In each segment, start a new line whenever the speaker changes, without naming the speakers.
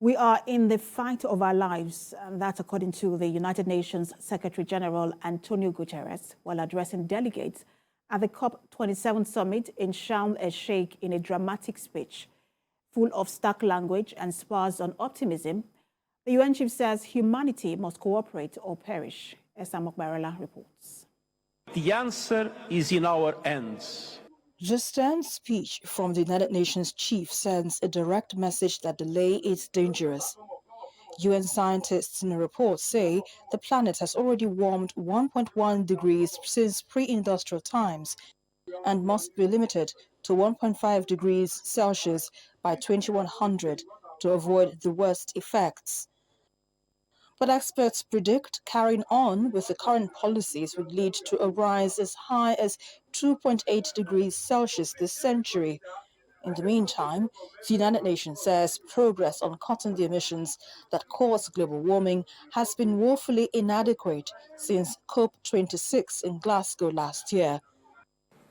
We are in the fight of our lives, and that's according to the United Nations Secretary General Antonio Guterres while addressing delegates at the COP27 summit in Sharm El Sheik in a dramatic speech full of stark language and sparse on optimism. The UN chief says humanity must cooperate or perish. Esther Mokbarela reports.
The answer is in our hands.
The stern speech from the United Nations chief sends a direct message that delay is dangerous. UN scientists in a report say the planet has already warmed 1.1 degrees since pre-industrial times and must be limited to 1.5 degrees Celsius by 2100 to avoid the worst effects. But experts predict carrying on with the current policies would lead to a rise as high as 2.8 degrees Celsius this century. In the meantime, the United Nations says progress on cutting the emissions that cause global warming has been woefully inadequate since COP26 in Glasgow last year.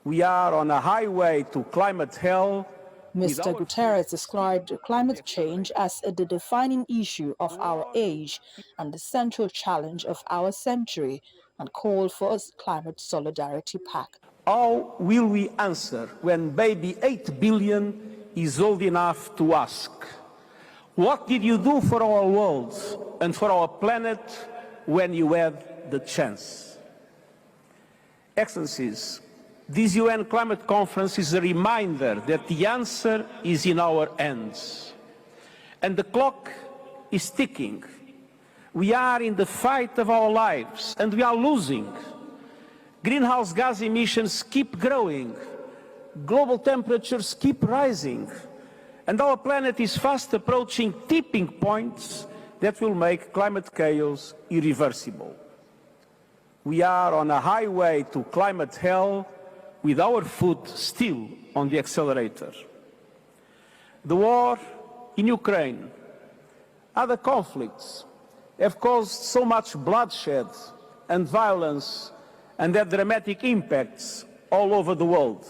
We are on a highway to climate hell.
Mr. Guterres described climate change as the defining issue of our age and the central challenge of our century, and called for a climate solidarity pact.
How will we answer when baby 8 billion is old enough to ask, what did you do for our world and for our planet when you had the chance? Excellencies, this UN climate conference is a reminder that the answer is in our hands. And the clock is ticking. We are in the fight of our lives and we are losing. Greenhouse gas emissions keep growing. Global temperatures keep rising. And our planet is fast approaching tipping points that will make climate chaos irreversible. We are on a highway to climate hell with our foot still on the accelerator. The war in Ukraine, other conflicts have caused so much bloodshed and violence and had dramatic impacts all over the world.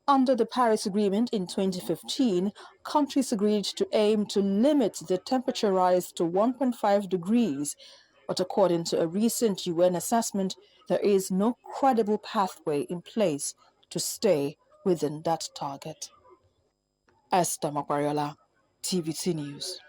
Under the Paris Agreement in 2015, countries agreed to aim to limit the temperature rise to 1.5 degrees. But according to a recent UN assessment, there is no credible pathway in place to stay within that target. Esther Mokbarela, TVC News.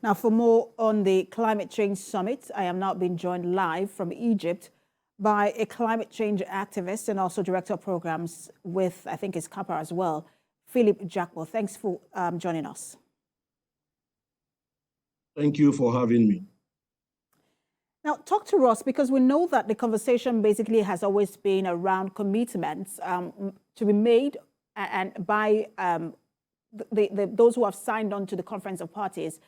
Now, for more on the Climate Change Summit, I am now being joined live from Egypt by a climate change activist and also director of programs with, I think, his CAPA as well, Philip Jakpo. Thanks for joining us.
Thank you for having me.
Now, talk to us, because we know that the conversation basically has always been around commitments to be made and by those who have signed on to the Conference of Parties.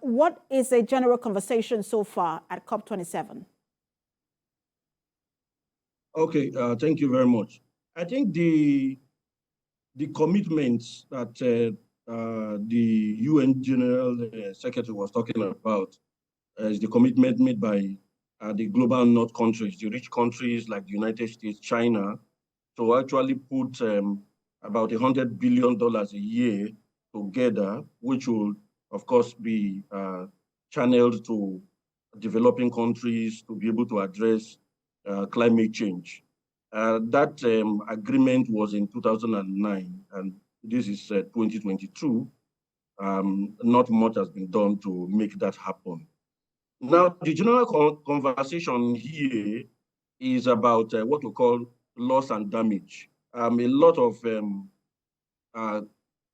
What is a general conversation so far at COP27?
Okay, thank you very much. I think the commitments that the UN General Secretary was talking about is the commitment made by the global North countries, the rich countries like the United States, China, to actually put about $100 billion a year together, which will, of course, be channeled to developing countries to be able to address climate change. That agreement was in 2009, and this is 2022. Not much has been done to make that happen. Now, the general conversation here is about what we call loss and damage. A lot of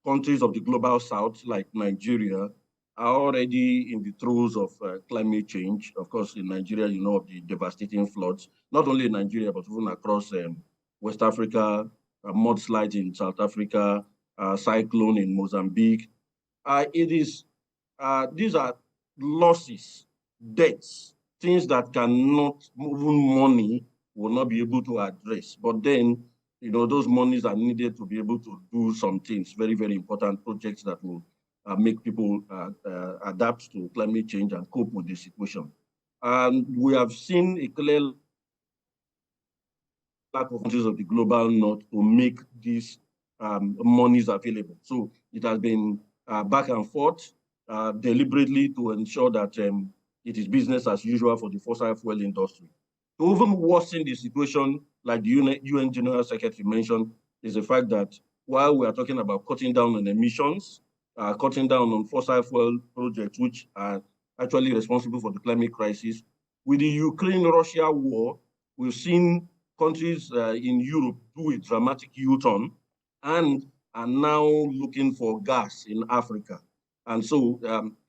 countries of the global south, like Nigeria, are already in the throes of climate change. Of course, in Nigeria, you know of the devastating floods, not only in Nigeria, but even across West Africa, mudslides in South Africa, cyclone in Mozambique. These are losses, debts, things that cannot, even money will not be able to address. But then, you know, those monies are needed to be able to do some things, very, very important projects that will make people adapt to climate change and cope with the situation. And we have seen a clear lack of countries of the global north to make this monies available. So it has been back and forth deliberately to ensure that it is business as usual for the fossil fuel industry. To even worsen the situation, like the UN General Secretary mentioned, is the fact that while we are talking about cutting down on emissions, cutting down on fossil fuel projects, which are actually responsible for the climate crisis, with the Ukraine-Russia war, we've seen countries in Europe do a dramatic U-turn and are now looking for gas in Africa. And so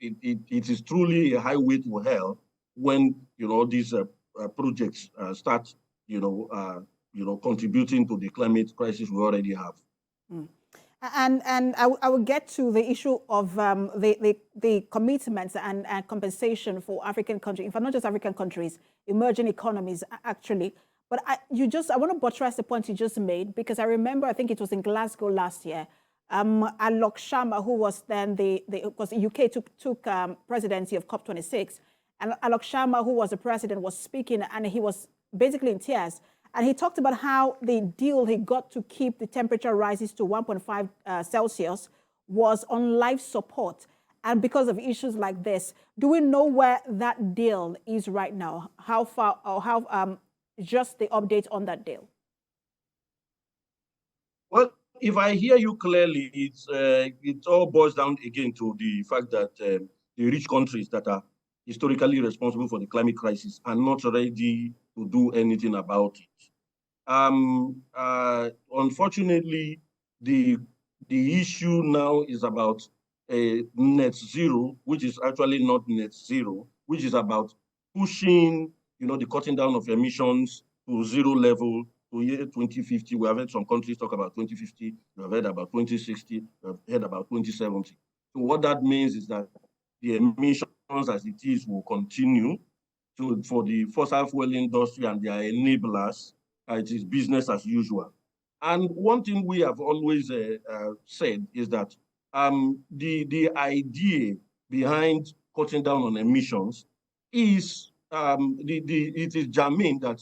it is truly a highway to hell when these projects start contributing to the climate crisis we already have.
Mm. And I will get to the issue of the commitments and compensation for African countries, in fact, not just African countries, emerging economies, actually. But I want to buttress the point you just made, because I remember, I think it was in Glasgow last year, Alok Sharma, who was then because the UK took presidency of COP26, and Alok Sharma, who was the president, was speaking, and he was basically in tears. And he talked about how the deal he got to keep the temperature rises to 1.5 Celsius was on life support. And because of issues like this, do we know where that deal is right now? How far, or how just the update on that deal?
Well, if I hear you clearly, it all boils down again to the fact that the rich countries that are historically responsible for the climate crisis are not ready to do anything about it. Unfortunately, the issue now is about a net zero, which is actually not net zero, which is about pushing, the cutting down of emissions to zero level to year 2050. We have heard some countries talk about 2050. We have heard about 2060. We have heard about 2070. So what that means is that the emissions as it is will continue for the fossil fuel industry and their enablers. It is business as usual. And one thing we have always said is that the idea behind cutting down on emissions is it is germane that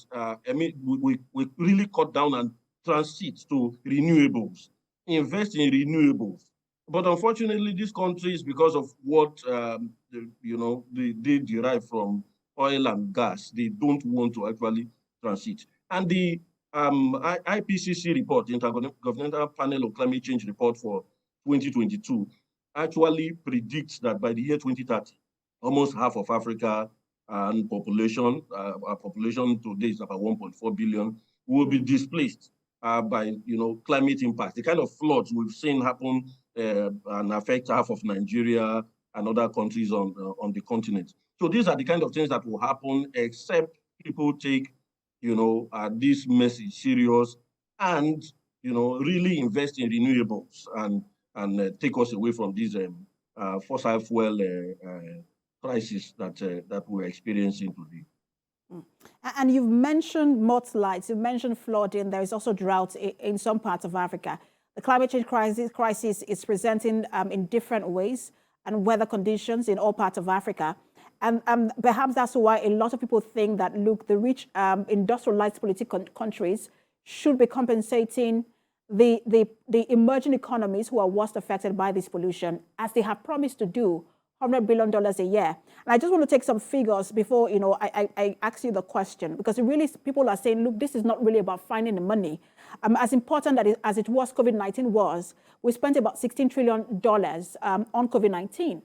we really cut down and transit to renewables, invest in renewables. But unfortunately, these countries, because of what they derive from oil and gas, they don't want to actually transit. And the IPCC report, the Intergovernmental Panel on Climate Change report for 2022, actually predicts that by the year 2030, almost half of Africa and population, our population today is about 1.4 billion, will be displaced by climate impact. The kind of floods we've seen happen and affect half of Nigeria and other countries on the continent. So these are the kind of things that will happen, except people take this message serious and really invest in renewables and take us away from these fossil fuel crisis that we're experiencing today.
And you've mentioned mudslides, you've mentioned flooding. There is also drought in some parts of Africa. The climate change crisis is presenting in different ways, and weather conditions in all parts of Africa. And perhaps that's why a lot of people think that, look, the rich industrialized political countries should be compensating the emerging economies who are worst affected by this pollution, as they have promised to do, $100 billion a year. And I just want to take some figures before I ask you the question, because really people are saying, look, this is not really about finding the money. As important as it was, COVID-19 was, we spent about $16 trillion on COVID-19.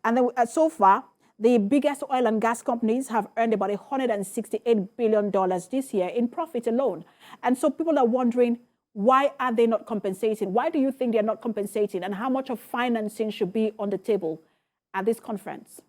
And then so far, the biggest oil and gas companies have earned about $168 billion this year in profit alone. And so people are wondering, why are they not compensating? Why do you think they're not compensating? And how much of financing should be on the table at this conference?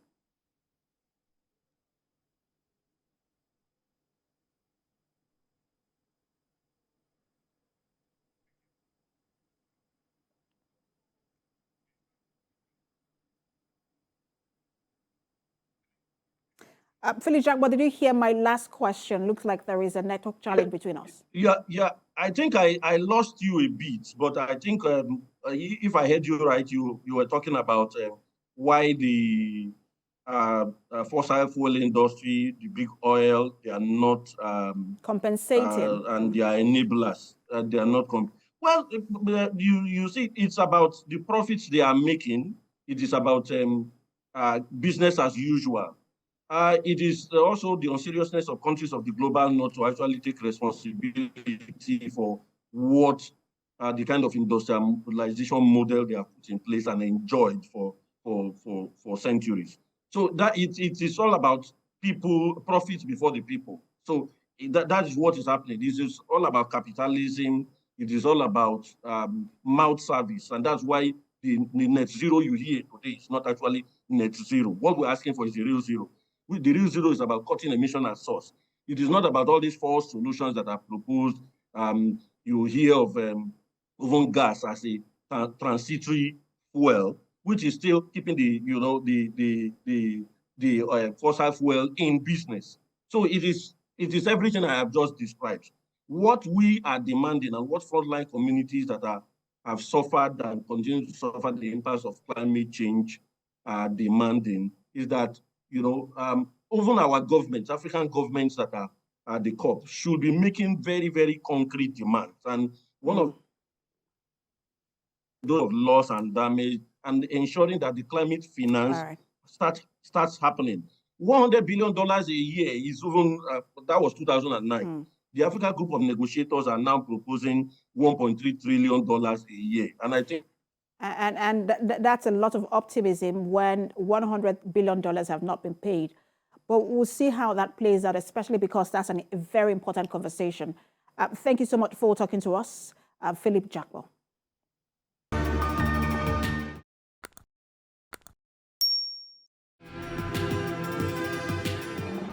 Philip Jack, but did you hear my last question? Looks like there is a network challenge between us.
Yeah. I think I lost you a bit, but I think if I heard you right, you were talking about why the fossil fuel industry, the big oil, they are not
compensating,
and they are enablers. They are not. Well, you see, it's about the profits they are making. It is about business as usual. It is also the unseriousness of countries of the global north to actually take responsibility for what the kind of industrialization model they have put in place and enjoyed for centuries. So that it is all about people, profits before the people. So that is what is happening. This is all about capitalism. It is all about mouth service, and that's why the net zero you hear today is not actually net zero. What we're asking for is the real zero. The real zero is about cutting emission at source. It is not about all these false solutions that are proposed. You hear of even gas as a transitory fuel, which is still keeping the fossil fuel in business. So it is everything I have just described. What we are demanding and what frontline communities that have suffered and continue to suffer the impacts of climate change are demanding is that, even our governments, African governments that are at the COP, should be making very, very concrete demands. And one of those of loss and damage and ensuring that the climate finance starts happening. $100 billion a year is even, that was 2009. The Africa Group of Negotiators are now proposing $1.3 trillion a year. And I think
And that's a lot of optimism when $100 billion have not been paid. But we'll see how that plays out, especially because that's a very important conversation. Thank you so much for talking to us, Philip Jackwell.